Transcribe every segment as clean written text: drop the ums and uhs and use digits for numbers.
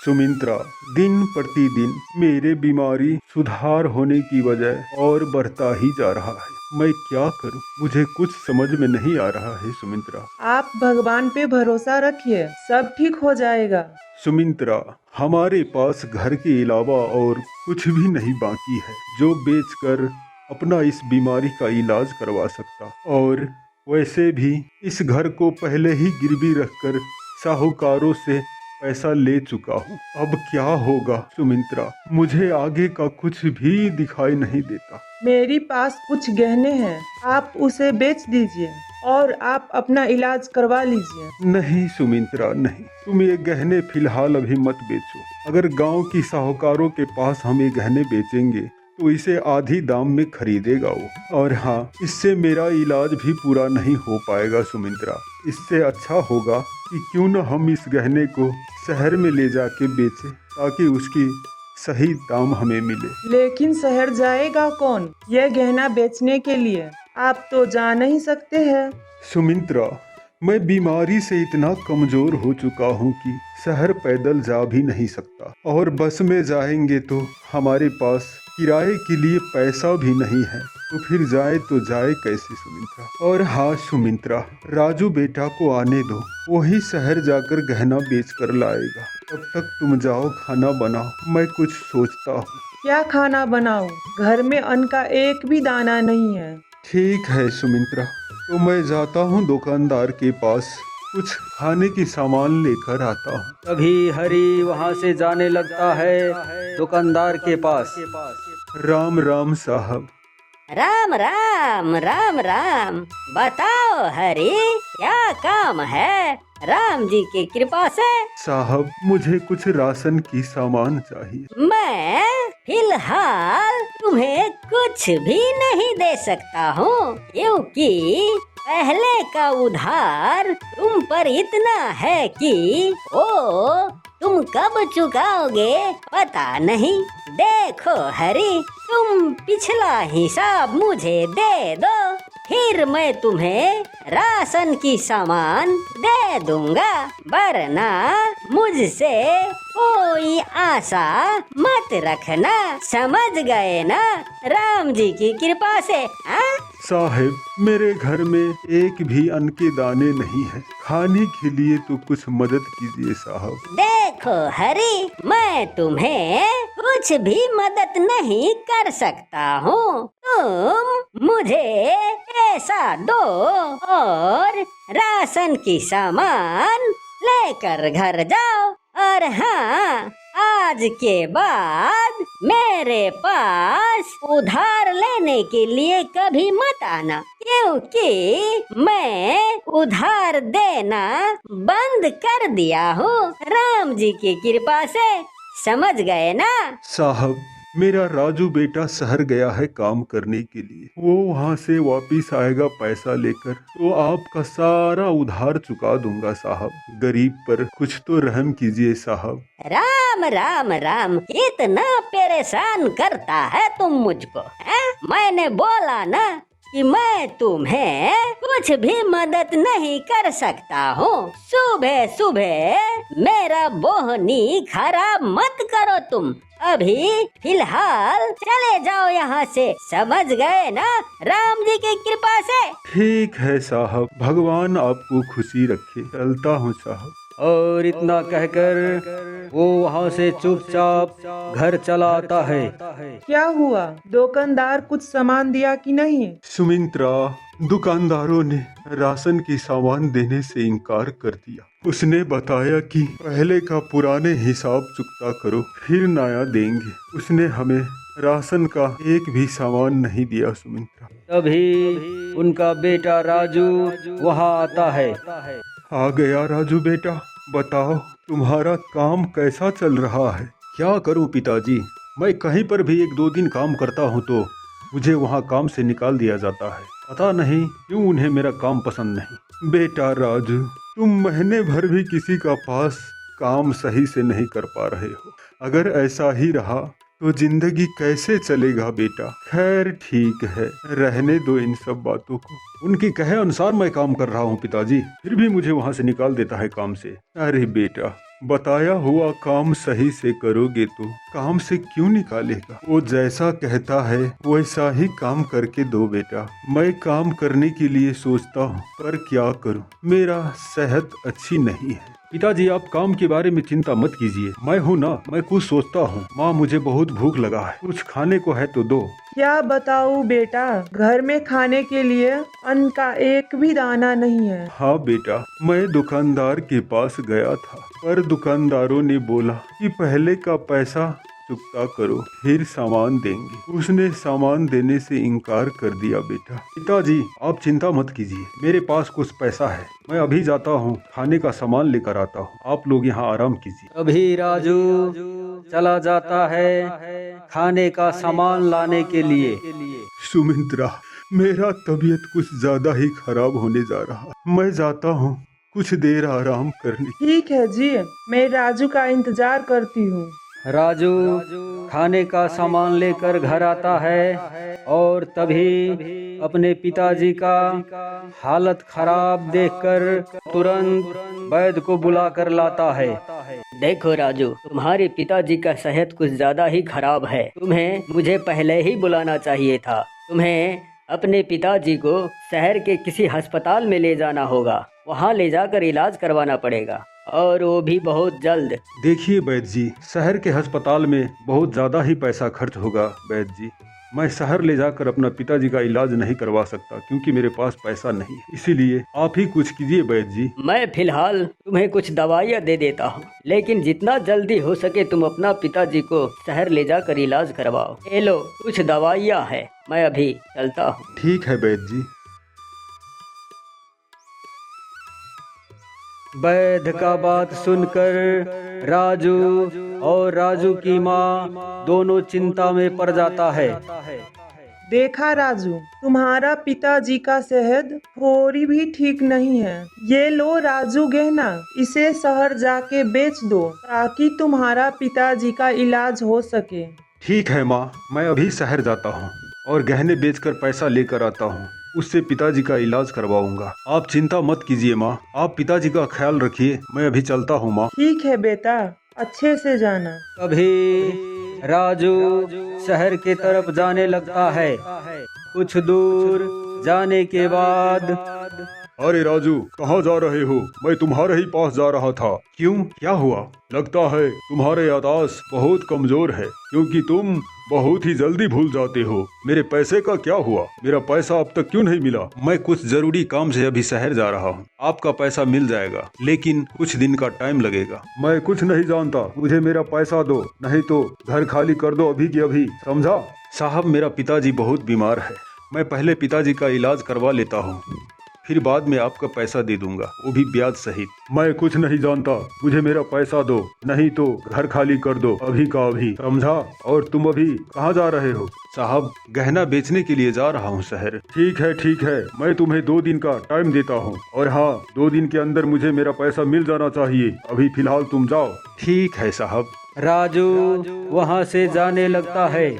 सुमित्रा, दिन प्रतिदिन मेरे बीमारी सुधार होने की बजाय और बढ़ता ही जा रहा है। मैं क्या करूं? मुझे कुछ समझ में नहीं आ रहा है सुमित्रा। आप भगवान पे भरोसा रखिए, सब ठीक हो जाएगा। सुमित्रा, हमारे पास घर के अलावा और कुछ भी नहीं बाकी है जो बेचकर अपना इस बीमारी का इलाज करवा सकता। और वैसे भी इस घर को पहले ही गिरवी रखकर साहूकारों से पैसा ले चुका हूँ। अब क्या होगा सुमित्रा? मुझे आगे का कुछ भी दिखाई नहीं देता। मेरी पास कुछ गहने हैं, आप उसे बेच दीजिए और आप अपना इलाज करवा लीजिए। नहीं सुमित्रा, नहीं, तुम ये गहने फिलहाल अभी मत बेचो। अगर गांव की साहूकारों के पास हम ये गहने बेचेंगे तो इसे आधी दाम में खरीदेगा वो। और हाँ, इससे मेरा इलाज भी पूरा नहीं हो पाएगा सुमित्रा। इससे अच्छा होगा कि क्यों न हम इस गहने को शहर में ले जाके बेचें ताकि उसकी सही दाम हमें मिले। लेकिन शहर जाएगा कौन यह गहना बेचने के लिए? आप तो जा नहीं सकते हैं। सुमित्रा, मैं बीमारी से इतना कमजोर हो चुका हूँ कि शहर पैदल जा भी नहीं सकता, और बस में जाएंगे तो हमारे पास किराए के लिए पैसा भी नहीं है, तो फिर जाए तो जाए कैसे सुमित्रा? और हाँ सुमित्रा, राजू बेटा को आने दो, वही शहर जाकर गहना बेच कर लाएगा। तब तक तुम जाओ, खाना बनाओ, मैं कुछ सोचता हूँ। क्या खाना बनाऊं? घर में अन्न का एक भी दाना नहीं है। ठीक है सुमित्रा, तो मैं जाता हूँ दुकानदार के पास, कुछ खाने की सामान लेकर आता हूँ। तभी हरी वहाँ से जाने लगता है दुकानदार के पास। राम राम साहब। राम राम राम राम। बताओ हरी, क्या काम है राम जी की कृपा से? साहब, मुझे कुछ राशन की सामान चाहिए। मैं फिलहाल तुम्हें कुछ भी नहीं दे सकता हूँ, क्योंकि पहले का उधार तुम पर इतना है कि ओ तुम कब चुकाओगे पता नहीं। देखो हरी, तुम पिछला हिसाब मुझे दे दो, फिर मैं तुम्हें राशन की सामान दे दूंगा, वरना मुझसे कोई आशा मत रखना, समझ गए ना? राम जी की कृपा से। हाँ साहब, मेरे घर में एक भी अन्न के दाने नहीं है, खाने के लिए तो कुछ मदद कीजिए साहब। देखो हरी, मैं तुम्हें कुछ भी मदद नहीं कर सकता हूँ। तुम मुझे पैसा दो और राशन की सामान लेकर घर जाओ। और हाँ, आज के बाद मेरे पास उधार लेने के लिए कभी मत आना, क्योंकि मैं उधार देना बंद कर दिया हूँ राम जी की कृपा से, समझ गए ना? साहब, मेरा राजू बेटा शहर गया है काम करने के लिए, वो वहाँ से वापिस आएगा पैसा लेकर, तो आपका सारा उधार चुका दूंगा साहब। गरीब पर कुछ तो रहम कीजिए साहब। राम राम राम, इतना परेशान करता है तुम मुझको, है? मैंने बोला ना कि मैं तुम्हें कुछ भी मदद नहीं कर सकता हूँ। सुबह सुबह मेरा बोहनी खराब मत करो तुम। अभी फिलहाल चले जाओ यहाँ से, समझ गए ना? राम जी की कृपा से। ठीक है साहब, भगवान आपको खुशी रखे, चलता हूँ साहब। और इतना कहकर वो वहाँ से चुपचाप घर चला आता है। क्या हुआ? दुकानदार कुछ सामान दिया कि नहीं? सुमित्रा, दुकानदारों ने राशन की सामान देने से इनकार कर दिया। उसने बताया कि पहले का पुराने हिसाब चुकता करो, फिर नया देंगे। उसने हमें राशन का एक भी सामान नहीं दिया सुमित्रा। तभी उनका बेटा राजू वहाँ आता है। आ गया राजू बेटा, बताओ तुम्हारा काम कैसा चल रहा है? क्या करूं पिताजी, मैं कहीं पर भी एक दो दिन काम करता हूं तो मुझे वहां काम से निकाल दिया जाता है। पता नहीं क्यों उन्हें मेरा काम पसंद नहीं। बेटा राजू, तुम महीने भर भी किसी का पास काम सही से नहीं कर पा रहे हो। अगर ऐसा ही रहा तो जिंदगी कैसे चलेगा बेटा? खैर ठीक है, रहने दो इन सब बातों को। उनके कहे अनुसार मैं काम कर रहा हूँ पिताजी, फिर भी मुझे वहाँ से निकाल देता है काम से। अरे बेटा, बताया हुआ काम सही से करोगे तो काम से क्यों निकालेगा। वो जैसा कहता है वैसा ही काम करके दो बेटा। मैं काम करने के लिए सोचता हूँ पर क्या करूँ, मेरा सेहत अच्छी नहीं है। पिताजी आप काम के बारे में चिंता मत कीजिए, मैं हूँ ना, मैं कुछ सोचता हूँ। माँ मुझे बहुत भूख लगा है, कुछ खाने को है तो दो। क्या बताऊँ बेटा, घर में खाने के लिए अन्न का एक भी दाना नहीं है। हाँ बेटा, मैं दुकानदार के पास गया था पर दुकानदारों ने बोला कि पहले का पैसा चुकता करो फिर सामान देंगे। उसने सामान देने से इनकार कर दिया बेटा। पिताजी आप चिंता मत कीजिए, मेरे पास कुछ पैसा है, मैं अभी जाता हूँ, खाने का सामान लेकर आता हूँ, आप लोग यहाँ आराम कीजिए। अभी राजू चला जाता है खाने का सामान लाने के लिए। सुमित्रा मेरा तबीयत कुछ ज्यादा ही खराब होने जा रहा, मैं जाता हूँ कुछ देर आराम करने। ठीक है जी, मैं राजू का इंतजार करती हूँ। राजू खाने का सामान लेकर घर आता है और तभी अपने पिताजी का हालत खराब देखकर तुरंत वैद्य को बुलाकर लाता है। देखो राजू, तुम्हारे पिताजी का सेहत कुछ ज्यादा ही खराब है। तुम्हें मुझे पहले ही बुलाना चाहिए था। तुम्हें अपने पिताजी को शहर के किसी अस्पताल में ले जाना होगा, वहाँ ले जाकर इलाज करवाना पड़ेगा और वो भी बहुत जल्द। देखिए वैद्य जी, शहर के अस्पताल में बहुत ज़्यादा ही पैसा खर्च होगा वैद्य जी। मैं शहर ले जाकर अपना पिताजी का इलाज नहीं करवा सकता क्योंकि मेरे पास पैसा नहीं है, इसीलिए आप ही कुछ कीजिए वैद्य जी। मैं फिलहाल तुम्हें कुछ दवाइयाँ दे देता हूँ, लेकिन जितना जल्दी हो सके तुम अपना पिताजी को शहर ले जाकर इलाज करवाओ। ये लो कुछ दवाइयाँ है, मैं अभी चलता हूँ। ठीक है वैद्य जी। वैद्य का बात सुनकर राजू और राजू की माँ दोनों चिंता में पड़ जाता है। देखा राजू, तुम्हारा पिताजी का सेहत थोड़ी भी ठीक नहीं है। ये लो राजू गहना, इसे शहर जाके बेच दो ताकि तुम्हारा पिताजी का इलाज हो सके। ठीक है माँ, मैं अभी शहर जाता हूँ और गहने बेचकर पैसा लेकर आता हूँ, उससे पिताजी का इलाज करवाऊंगा। आप चिंता मत कीजिए माँ, आप पिताजी का ख्याल रखिए, मैं अभी चलता हूँ माँ। ठीक है बेटा, अच्छे से जाना। तभी राजू शहर की तरफ जाने लगता है। कुछ दूर जाने के बाद अरे राजू कहाँ जा रहे हो, मैं तुम्हारे ही पास जा रहा था। क्यों, क्या हुआ? लगता है तुम्हारे याददाश्त बहुत कमजोर है क्योंकि तुम बहुत ही जल्दी भूल जाते हो। मेरे पैसे का क्या हुआ, मेरा पैसा अब तक क्यों नहीं मिला? मैं कुछ जरूरी काम से अभी शहर जा रहा हूँ, आपका पैसा मिल जाएगा लेकिन कुछ दिन का टाइम लगेगा। मैं कुछ नहीं जानता, मुझे मेरा पैसा दो, नहीं तो घर खाली कर दो अभी की अभी, समझा? साहब मेरा पिताजी बहुत बीमार है, मैं पहले पिताजी का इलाज करवा लेता हूँ, फिर बाद में आपका पैसा दे दूंगा, वो भी ब्याज सहित। मैं कुछ नहीं जानता, मुझे मेरा पैसा दो, नहीं तो घर खाली कर दो अभी का अभी, समझा? और तुम अभी कहाँ जा रहे हो? साहब गहना बेचने के लिए जा रहा हूँ शहर। ठीक है, मैं तुम्हें 2 दिन का टाइम देता हूँ और हाँ 2 दिन के अंदर मुझे मेरा पैसा मिल जाना चाहिए। अभी फिलहाल तुम जाओ। ठीक है साहब। राजू वहाँ से जाने लगता है।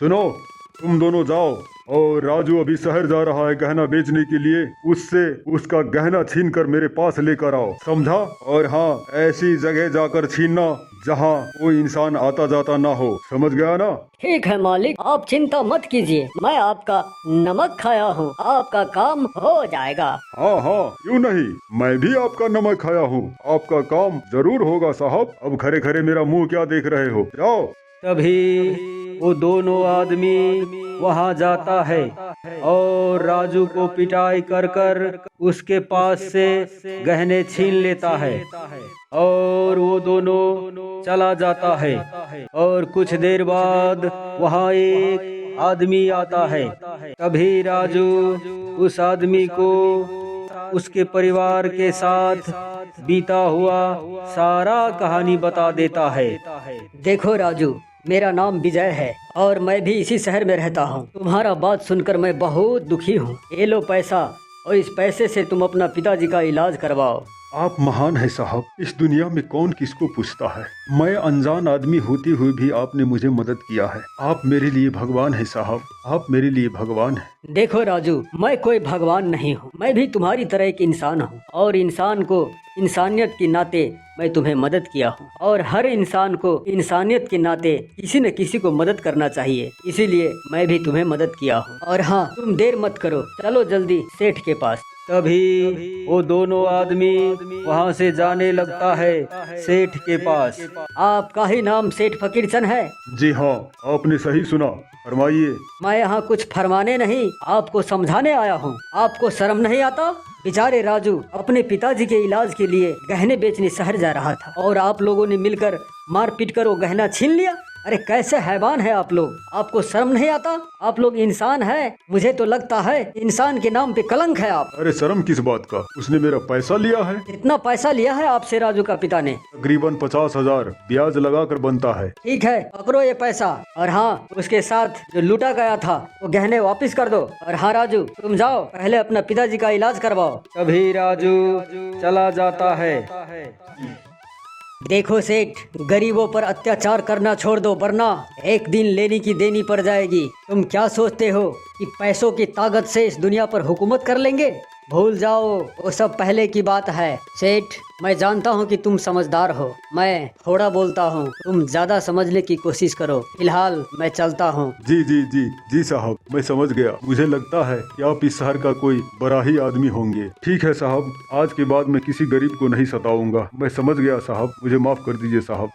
सुनो, तुम दोनों जाओ और राजू अभी शहर जा रहा है गहना बेचने के लिए, उससे उसका गहना छीन कर मेरे पास लेकर आओ, समझा? और हाँ ऐसी जगह जाकर छीनना जहाँ कोई इंसान आता जाता ना हो, समझ गया ना? ठीक है मालिक, आप चिंता मत कीजिए, मैं आपका नमक खाया हूँ, आपका काम हो जाएगा। हाँ क्यों नहीं, मैं भी आपका नमक खाया हूँ, आपका काम जरूर होगा साहब। अब खरे खरे मेरा मुंह क्या देख रहे हो, जाओ। तभी वो दोनों आदमी वहाँ जाता है और राजू को पिटाई कर कर उसके पास से गहने छीन लेता है और वो दोनों चला जाता है। और कुछ देर बाद वहाँ एक आदमी आता है। तभी राजू उस आदमी को उसके परिवार के साथ बीता हुआ सारा कहानी बता देता है। देखो राजू, मेरा नाम विजय है और मैं भी इसी शहर में रहता हूँ। तुम्हारा बात सुनकर मैं बहुत दुखी हूँ। ये लो पैसा और इस पैसे से तुम अपना पिताजी का इलाज करवाओ आप महान हैं साहब। इस दुनिया में कौन किसको पूछता है। मैं अनजान आदमी होते हुए भी आपने मुझे मदद किया है। आप मेरे लिए भगवान हैं साहब, आप मेरे लिए भगवान हैं। देखो राजू, मैं कोई भगवान नहीं हूँ, मैं भी तुम्हारी तरह एक इंसान हूँ और इंसान को इंसानियत के नाते मैं तुम्हें मदद किया हूँ और हर इंसान को इंसानियत के नाते किसी न किसी को मदद करना चाहिए, इसीलिए मैं भी तुम्हें मदद किया हूँ। और हाँ, तुम देर मत करो, चलो जल्दी सेठ के पास। तभी वो दोनों आदमी वहाँ से जाने लगता है सेठ के पास। आपका ही नाम सेठ फकीरचंद है? जी हाँ, आपने सही सुना, फरमाइए। मैं यहाँ कुछ फरमाने नहीं, आपको समझाने आया हूँ। आपको शर्म नहीं आता? बेचारे राजू अपने पिताजी के इलाज के लिए गहने बेचने शहर जा रहा था और आप लोगों ने मिलकर मार पीट कर वो गहना छीन लिया। अरे कैसे हैवान है आप लोग, आपको शर्म नहीं आता? आप लोग इंसान है? मुझे तो लगता है इंसान के नाम पे कलंक है आप। अरे शर्म किस बात का, उसने मेरा पैसा लिया है। कितना पैसा लिया है आपसे राजू का पिता ने? तकरीबन 50,000 ब्याज लगा कर बनता है। ठीक है, पकड़ो ये पैसा और हाँ, उसके साथ जो लूटा गया था वो गहने वापस कर दो। और हाँ राजू, तुम जाओ पहले अपना पिताजी का इलाज करवाओ। तभी राजू चला जाता है। देखो सेठ, गरीबों पर अत्याचार करना छोड़ दो, वरना एक दिन लेनी की देनी पड़ जाएगी। तुम क्या सोचते हो कि पैसों की ताकत से इस दुनिया पर हुकूमत कर लेंगे? भूल जाओ, वो सब पहले की बात है। सेठ, मैं जानता हूँ कि तुम समझदार हो, मैं थोड़ा बोलता हूँ, तुम ज्यादा समझने की कोशिश करो। फिलहाल मैं चलता हूँ। जी जी जी जी साहब, मैं समझ गया। मुझे लगता है कि आप इस शहर का कोई बड़ा ही आदमी होंगे। ठीक है साहब, आज के बाद मैं किसी गरीब को नहीं सताऊंगा। मैं समझ गया साहब, मुझे माफ कर दीजिए साहब।